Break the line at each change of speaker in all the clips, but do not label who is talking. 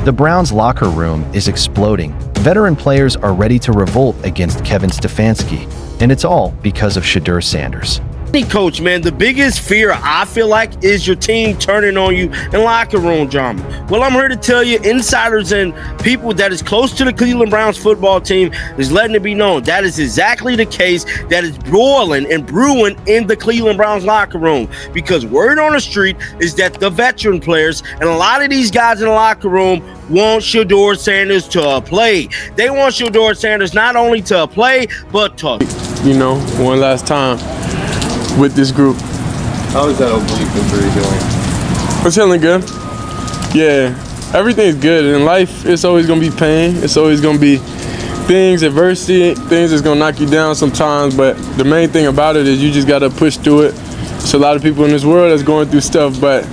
The Browns locker room is exploding. Veteran players are ready to revolt against Kevin Stefanski, and it's all because of Shedeur Sanders.
Coach, man, the biggest fear I feel like is your team turning on you in locker room drama. Well, I'm here to tell you, insiders and people that is close to the Cleveland Browns football team is letting it be known that is exactly the case that is boiling and brewing in the Cleveland Browns locker room. Because word on the street is that the veteran players and a lot of these guys in the locker room want Shedeur Sanders to play. They want Shedeur Sanders not only to play, but to,
one last time with this group.
How is that oblique injury doing?
It's feeling good. Yeah, everything's good. In life, it's always going to be pain. It's always going to be things, adversity, things that's going to knock you down sometimes. But the main thing about it is you just got to push through it. There's a lot of people in this world that's going through stuff, but,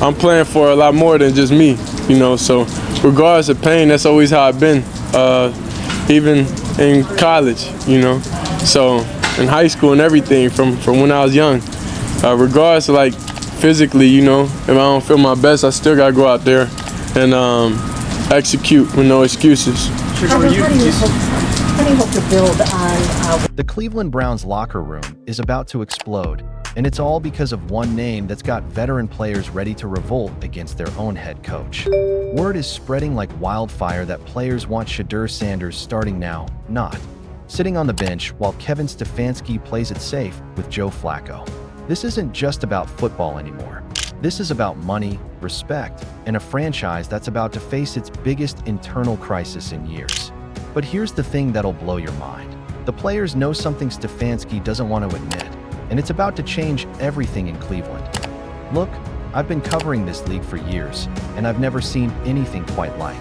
I'm playing for a lot more than just me, So regardless of pain, that's always how I've been, even in college, So in high school and everything from when I was young. Regardless of physically, if I don't feel my best, I still gotta go out there and execute with no excuses.
How do you hope to build on?
The Cleveland Browns locker room is about to explode, and it's all because of one name that's got veteran players ready to revolt against their own head coach. Word is spreading like wildfire that players want Shedeur Sanders starting now, not sitting on the bench while Kevin Stefanski plays it safe with Joe Flacco. This isn't just about football anymore. This is about money, respect, and a franchise that's about to face its biggest internal crisis in years. But here's the thing that'll blow your mind. The players know something Stefanski doesn't want to admit, and it's about to change everything in Cleveland. Look, I've been covering this league for years, and I've never seen anything quite like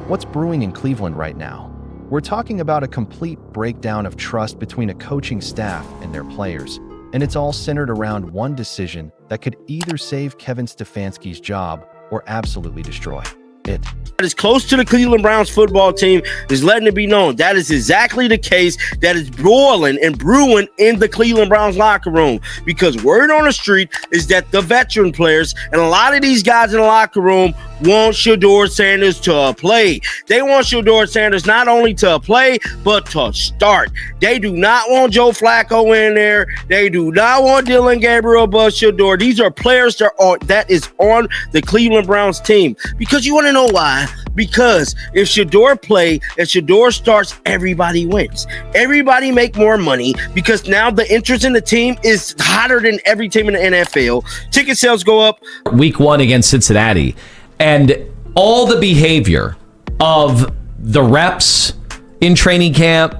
what's brewing in Cleveland right now. We're talking about a complete breakdown of trust between a coaching staff and their players, and it's all centered around one decision that could either save Kevin Stefanski's job or absolutely destroy it.
That is close to the Cleveland Browns football team is letting it be known that is exactly the case that is boiling and brewing in the Cleveland Browns locker room. Because word on the street is that the veteran players and a lot of these guys in the locker room want Shedeur Sanders to play. They want Shedeur Sanders not only to play, but to start. They do not want Joe Flacco in there. They do not want Dillon Gabriel but Shedeur. These are players that is on the Cleveland Browns team. Because you want to know why? Because if Shedeur play and Shedeur starts, everybody wins. Everybody make more money because now the interest in the team is hotter than every team in the NFL. Ticket sales go up.
Week 1 against Cincinnati. And all the behavior of the reps in training camp,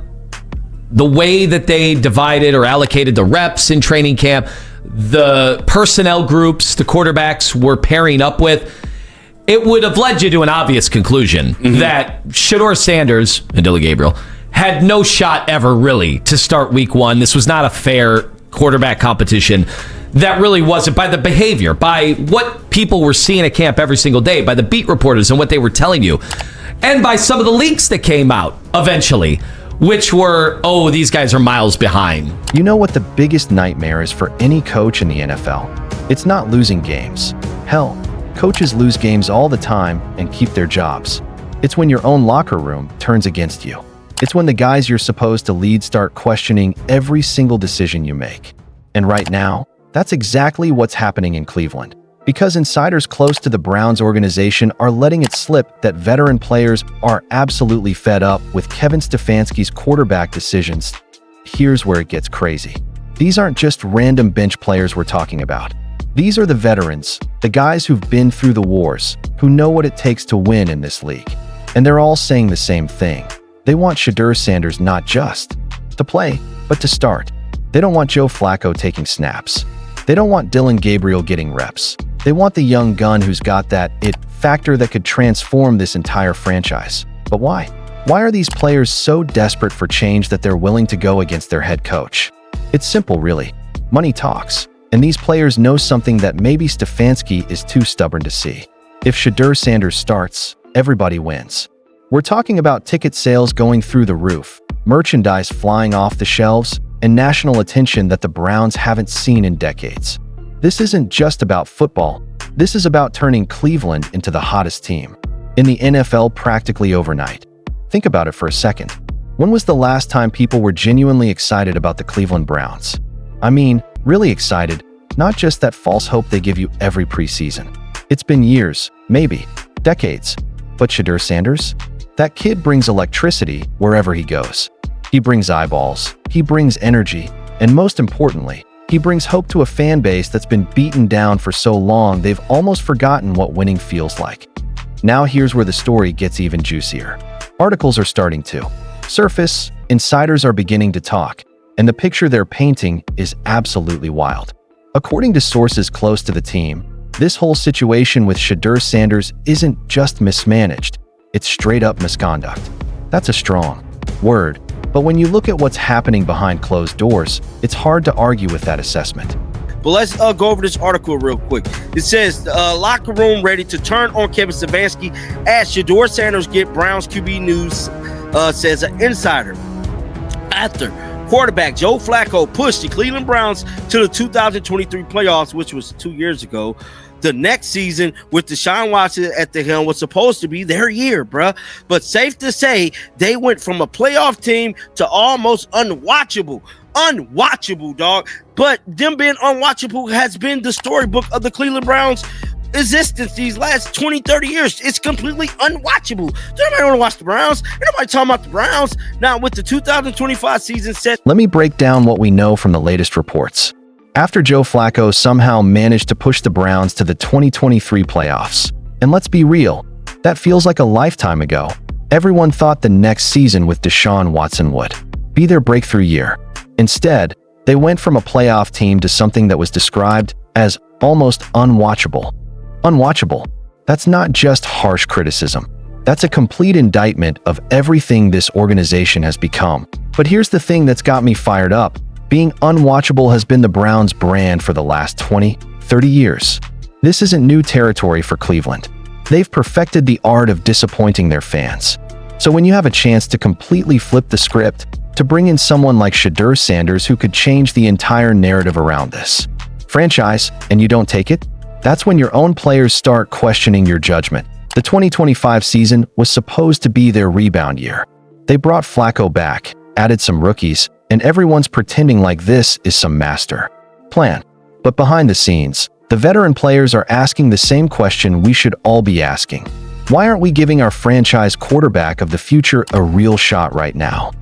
the way that they divided or allocated the reps in training camp, the personnel groups the quarterbacks were pairing up with, it would have led you to an obvious conclusion that Shedeur Sanders and Dillon Gabriel had no shot ever really to start week 1. This was not a fair quarterback competition. That really wasn't, by the behavior, by what people were seeing at camp every single day, by the beat reporters and what they were telling you, and by some of the leaks that came out eventually, which were, oh, these guys are miles behind.
You know what the biggest nightmare is for any coach in the NFL? It's not losing games. Hell, coaches lose games all the time and keep their jobs. It's when your own locker room turns against you. It's when the guys you're supposed to lead start questioning every single decision you make. And right now, that's exactly what's happening in Cleveland. Because insiders close to the Browns organization are letting it slip that veteran players are absolutely fed up with Kevin Stefanski's quarterback decisions. Here's where it gets crazy. These aren't just random bench players we're talking about. These are the veterans, the guys who've been through the wars, who know what it takes to win in this league. And they're all saying the same thing. They want Shedeur Sanders not just to play, but to start. They don't want Joe Flacco taking snaps. They don't want Dillon Gabriel getting reps. They want the young gun who's got that it factor that could transform this entire franchise. But why? Why are these players so desperate for change that they're willing to go against their head coach? It's simple, really. Money talks. And these players know something that maybe Stefanski is too stubborn to see. If Shedeur Sanders starts, everybody wins. We're talking about ticket sales going through the roof, merchandise flying off the shelves, and national attention that the Browns haven't seen in decades. This isn't just about football. This is about turning Cleveland into the hottest team in the NFL practically overnight. Think about it for a second. When was the last time people were genuinely excited about the Cleveland Browns? I mean, really excited, not just that false hope they give you every preseason. It's been years, maybe decades. But Shedeur Sanders? That kid brings electricity wherever he goes. He brings eyeballs, he brings energy, and most importantly, he brings hope to a fan base that's been beaten down for so long they've almost forgotten what winning feels like. Now here's where the story gets even juicier. Articles are starting to surface, insiders are beginning to talk, and the picture they're painting is absolutely wild. According to sources close to the team, this whole situation with Shedeur Sanders isn't just mismanaged, it's straight up misconduct. That's a strong word, but when you look at what's happening behind closed doors, it's hard to argue with that assessment.
But let's go over this article real quick. It says locker room ready to turn on Kevin Stefanski as Shedeur Sanders get Browns QB news, says an insider. After quarterback Joe Flacco pushed the Cleveland Browns to the 2023 playoffs, which was 2 years ago, the next season with Deshaun Watson at the helm was supposed to be their year, bruh. But safe to say, they went from a playoff team to almost unwatchable, dog. But them being unwatchable has been the storybook of the Cleveland Browns existence these last 20, 30 years. It's completely unwatchable. Nobody want to watch the Browns. Nobody talking about the Browns. Now, with the 2025 season set.
Let me break down what we know from the latest reports. After Joe Flacco somehow managed to push the Browns to the 2023 playoffs, and let's be real, that feels like a lifetime ago, everyone thought the next season with Deshaun Watson would be their breakthrough year. Instead, they went from a playoff team to something that was described as almost unwatchable. Unwatchable. That's not just harsh criticism. That's a complete indictment of everything this organization has become. But here's the thing that's got me fired up. Being unwatchable has been the Browns' brand for the last 20, 30 years. This isn't new territory for Cleveland. They've perfected the art of disappointing their fans. So when you have a chance to completely flip the script, to bring in someone like Shedeur Sanders who could change the entire narrative around this franchise, and you don't take it, that's when your own players start questioning your judgment. The 2025 season was supposed to be their rebound year. They brought Flacco back, added some rookies, and everyone's pretending like this is some master plan. But behind the scenes, the veteran players are asking the same question we should all be asking. Why aren't we giving our franchise quarterback of the future a real shot right now?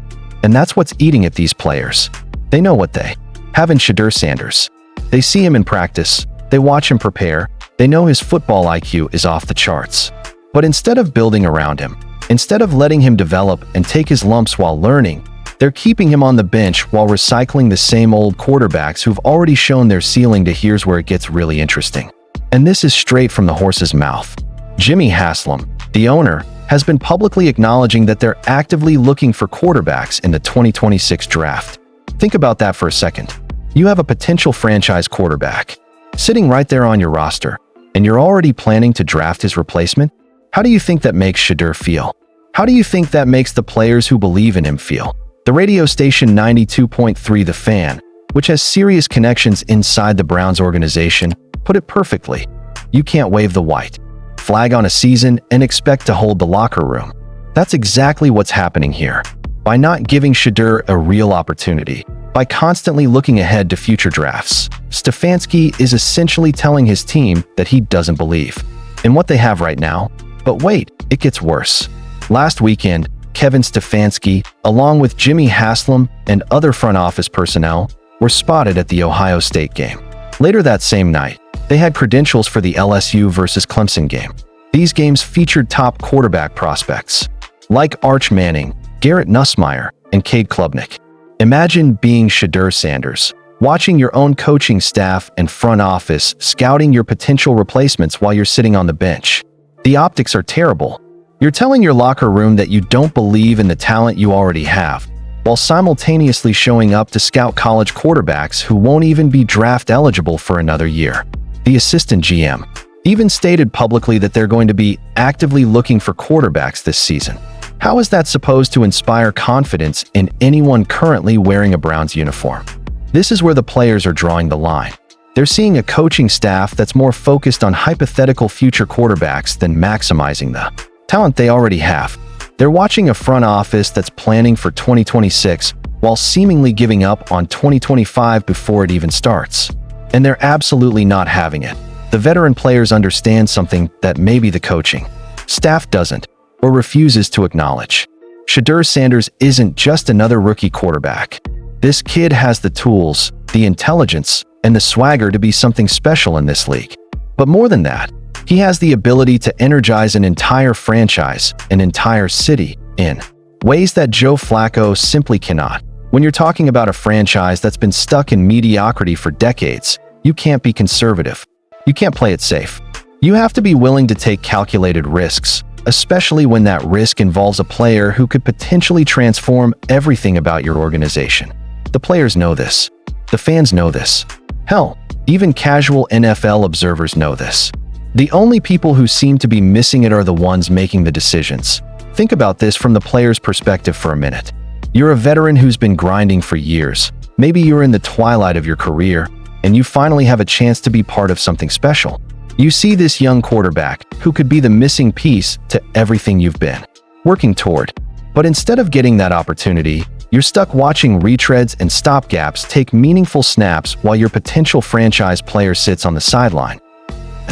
And that's what's eating at these players. They know what they have in Shedeur Sanders. They see him in practice, they watch him prepare, they know his football IQ is off the charts. But instead of building around him, instead of letting him develop and take his lumps while learning, they're keeping him on the bench while recycling the same old quarterbacks who've already shown their ceiling. To here's where it gets really interesting. And this is straight from the horse's mouth. Jimmy Haslam, the owner, has been publicly acknowledging that they're actively looking for quarterbacks in the 2026 draft. Think about that for a second. You have a potential franchise quarterback sitting right there on your roster, and you're already planning to draft his replacement? How do you think that makes Shedeur feel? How do you think that makes the players who believe in him feel? The radio station 92.3 The Fan, which has serious connections inside the Browns organization, put it perfectly. You can't wave the white flag on a season and expect to hold the locker room. That's exactly what's happening here. By not giving Shedeur a real opportunity, by constantly looking ahead to future drafts, Stefanski is essentially telling his team that he doesn't believe in what they have right now. But wait, it gets worse. Last weekend, Kevin Stefanski, along with Jimmy Haslam and other front office personnel, were spotted at the Ohio State game. Later that same night, they had credentials for the LSU versus Clemson game. These games featured top quarterback prospects like Arch Manning, Garrett Nussmeier, and Cade Klubnik. Imagine being Shedeur Sanders, watching your own coaching staff and front office scouting your potential replacements while you're sitting on the bench. The optics are terrible. You're telling your locker room that you don't believe in the talent you already have, while simultaneously showing up to scout college quarterbacks who won't even be draft eligible for another year. The assistant GM even stated publicly that they're going to be actively looking for quarterbacks this season. How is that supposed to inspire confidence in anyone currently wearing a Browns uniform? This is where the players are drawing the line. They're seeing a coaching staff that's more focused on hypothetical future quarterbacks than maximizing the talent they already have. They're watching a front office that's planning for 2026 while seemingly giving up on 2025 before it even starts. And they're absolutely not having it. The veteran players understand something that maybe the coaching staff doesn't or refuses to acknowledge. Shedeur Sanders isn't just another rookie quarterback. This kid has the tools, the intelligence, and the swagger to be something special in this league. But more than that, he has the ability to energize an entire franchise, an entire city, in ways that Joe Flacco simply cannot. When you're talking about a franchise that's been stuck in mediocrity for decades, you can't be conservative. You can't play it safe. You have to be willing to take calculated risks, especially when that risk involves a player who could potentially transform everything about your organization. The players know this. The fans know this. Hell, even casual NFL observers know this. The only people who seem to be missing it are the ones making the decisions. Think about this from the player's perspective for a minute. You're a veteran who's been grinding for years. Maybe you're in the twilight of your career, and you finally have a chance to be part of something special. You see this young quarterback who could be the missing piece to everything you've been working toward. But instead of getting that opportunity, you're stuck watching retreads and stopgaps take meaningful snaps while your potential franchise player sits on the sideline.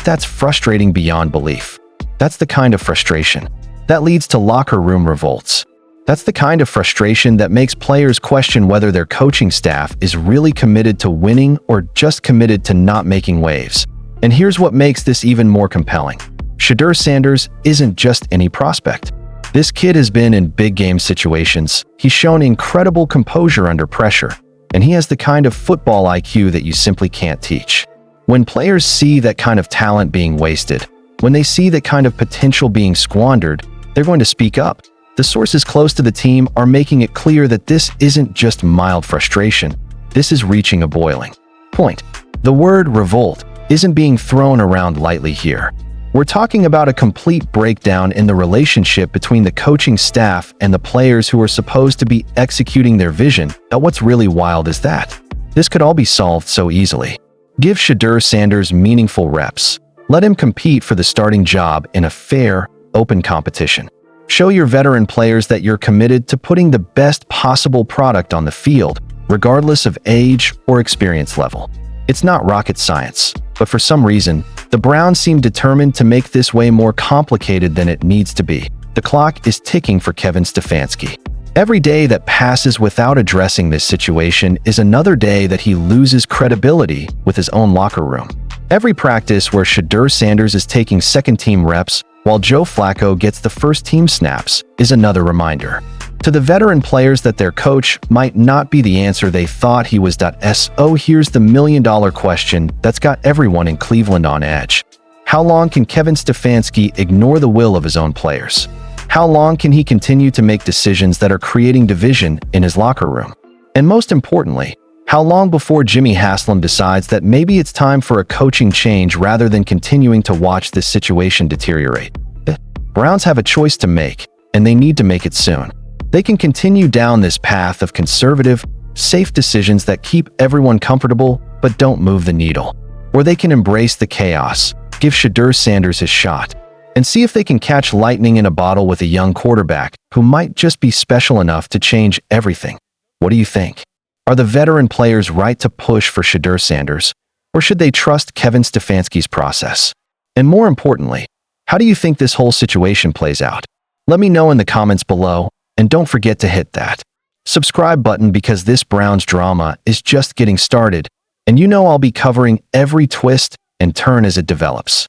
That's frustrating beyond belief. That's the kind of frustration that leads to locker room revolts. That's the kind of frustration that makes players question whether their coaching staff is really committed to winning or just committed to not making waves. And here's what makes this even more compelling. Shedeur Sanders isn't just any prospect. This kid has been in big game situations. He's shown incredible composure under pressure, and he has the kind of football IQ that you simply can't teach. When players see that kind of talent being wasted, when they see that kind of potential being squandered, they're going to speak up. The sources close to the team are making it clear that this isn't just mild frustration. This is reaching a boiling point. The word revolt isn't being thrown around lightly here. We're talking about a complete breakdown in the relationship between the coaching staff and the players who are supposed to be executing their vision. Now, what's really wild is that this could all be solved so easily. Give Shedeur Sanders meaningful reps. Let him compete for the starting job in a fair, open competition. Show your veteran players that you're committed to putting the best possible product on the field, regardless of age or experience level. It's not rocket science, but for some reason, the Browns seem determined to make this way more complicated than it needs to be. The clock is ticking for Kevin Stefanski. Every day that passes without addressing this situation is another day that he loses credibility with his own locker room. Every practice where Shedeur Sanders is taking second-team reps while Joe Flacco gets the first-team snaps is another reminder to the veteran players that their coach might not be the answer they thought he was. So here's the million-dollar question that's got everyone in Cleveland on edge. How long can Kevin Stefanski ignore the will of his own players? How long can he continue to make decisions that are creating division in his locker room? And most importantly, how long before Jimmy Haslam decides that maybe it's time for a coaching change rather than continuing to watch this situation deteriorate? The Browns have a choice to make, and they need to make it soon. They can continue down this path of conservative, safe decisions that keep everyone comfortable but don't move the needle. Or they can embrace the chaos, give Shedeur Sanders his shot, and see if they can catch lightning in a bottle with a young quarterback who might just be special enough to change everything. What do you think? Are the veteran players right to push for Shedeur Sanders, or should they trust Kevin Stefanski's process? And more importantly, how do you think this whole situation plays out? Let me know in the comments below, and don't forget to hit that subscribe button because this Browns drama is just getting started, and you know I'll be covering every twist and turn as it develops.